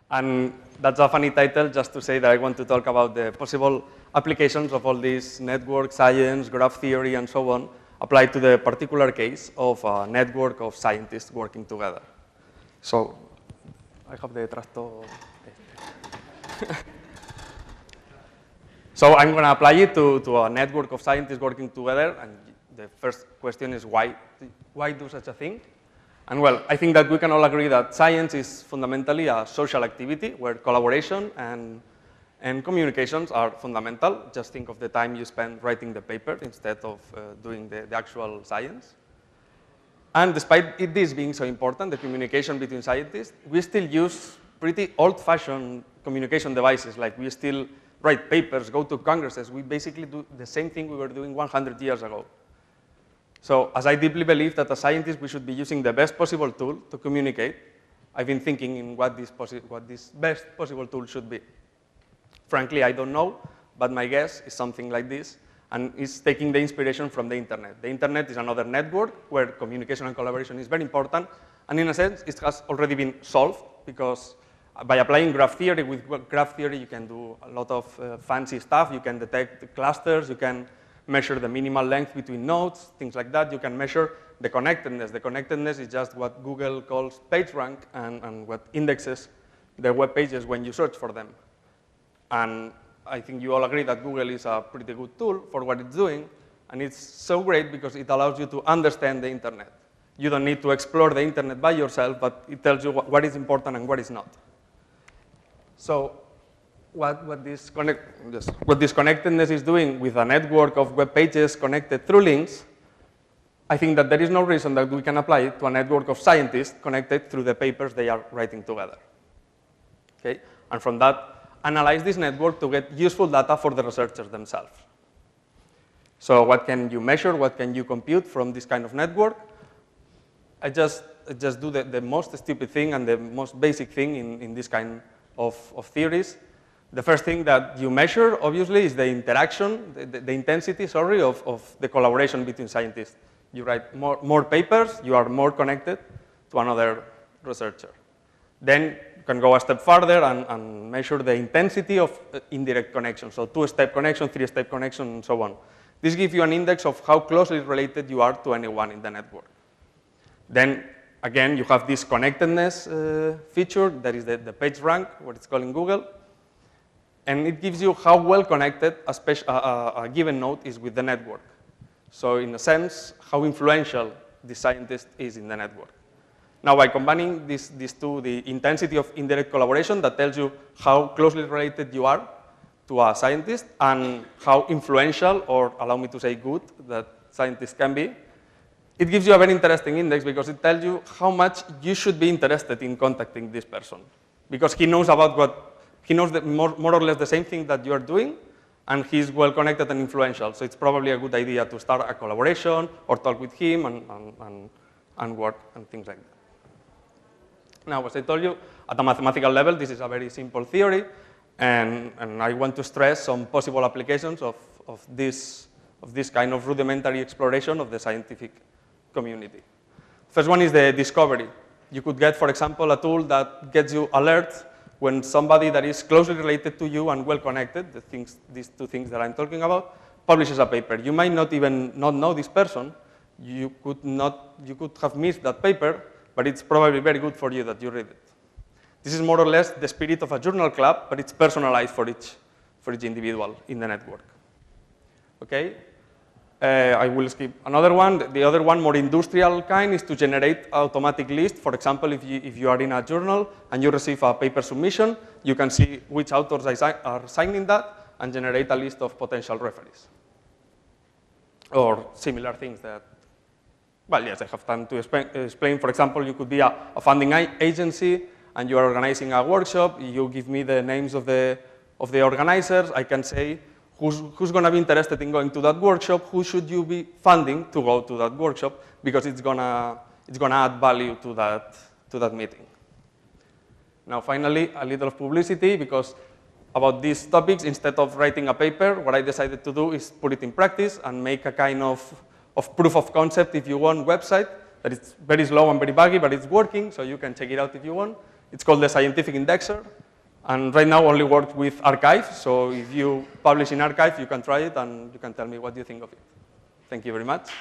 And that's a funny title just to say that I want to talk about the possible applications of all this network science, graph theory, and so on, applied to the particular case of a network of scientists working together. So I have the tractor. So I'm going to apply it to a network of scientists working together. And the first question is why do such a thing? And well, I think that we can all agree that science is fundamentally a social activity where collaboration and communications are fundamental. Just think of the time you spend writing the paper instead of doing the actual science. And despite this being so important, the communication between scientists, we still use pretty old-fashioned communication devices. Like we still write papers, go to congresses. We basically do the same thing we were doing 100 years ago. So as I deeply believe that as scientists we should be using the best possible tool to communicate, I've been thinking in what this best possible tool should be. Frankly, I don't know, but my guess is something like this, and it's taking the inspiration from the internet. The internet is another network where communication and collaboration is very important, and in a sense, it has already been solved, because by applying graph theory, with graph theory you can do a lot of fancy stuff. You can detect clusters, you can measure the minimal length between nodes, things like that. You can measure the connectedness. The connectedness is just what Google calls PageRank and what indexes the web pages when you search for them. And I think you all agree that Google is a pretty good tool for what it's doing, and it's so great because it allows you to understand the internet. You don't need to explore the internet by yourself, but it tells you what is important and what is not. So what this connectedness is doing with a network of web pages connected through links, I think that there is no reason that we can apply it to a network of scientists connected through the papers they are writing together. Okay? And from that, analyze this network to get useful data for the researchers themselves. So what can you measure? What can you compute from this kind of network? I just do the most stupid thing and the most basic thing in this kind of theories. The first thing that you measure, obviously, is the interaction, the intensity, of the collaboration between scientists. You write more papers, you are more connected to another researcher. Then you can go a step further and measure the intensity of indirect connection, so two-step connection, three-step connection, and so on. This gives you an index of how closely related you are to anyone in the network. Then, again, you have this connectedness feature, that is the PageRank, what it's called in Google. And it gives you how well connected a given node is with the network. So in a sense, how influential the scientist is in the network. Now, by combining these two, the intensity of indirect collaboration that tells you how closely related you are to a scientist and how influential, or allow me to say good, that scientists can be, it gives you a very interesting index because it tells you how much you should be interested in contacting this person. Because he knows more or less the same thing that you are doing, and he's well connected and influential. So it's probably a good idea to start a collaboration or talk with him and work and things like that. Now, as I told you, at a mathematical level, this is a very simple theory, and I want to stress some possible applications of this kind of rudimentary exploration of the scientific community. First one is the discovery. You could get, for example, a tool that gets you alerts when somebody that is closely related to you and well connected, these two things that I'm talking about, publishes a paper. You might not even not know this person. You could have missed that paper, but it's probably very good for you that you read it. This is more or less the spirit of a journal club, but it's personalized for each individual in the network. Okay? I will skip another one. The other one, more industrial kind, is to generate automatic lists. For example, if you are in a journal and you receive a paper submission, you can see which authors are signing that and generate a list of potential referees. Or similar things that, well, yes, I have time to explain. For example, you could be a funding agency and you are organizing a workshop. You give me the names of the organizers. I can say, who's going to be interested in going to that workshop? Who should you be funding to go to that workshop? Because it's going to add value to that meeting. Now, finally, a little of publicity, because about these topics, instead of writing a paper, what I decided to do is put it in practice and make a kind of proof of concept, if you want, website that is very slow and very buggy, but it's working, so you can check it out if you want. It's called the Scientific Indexer, and right now only works with arXiv, so if you publish in arXiv, you can try it, and you can tell me what you think of it. Thank you very much.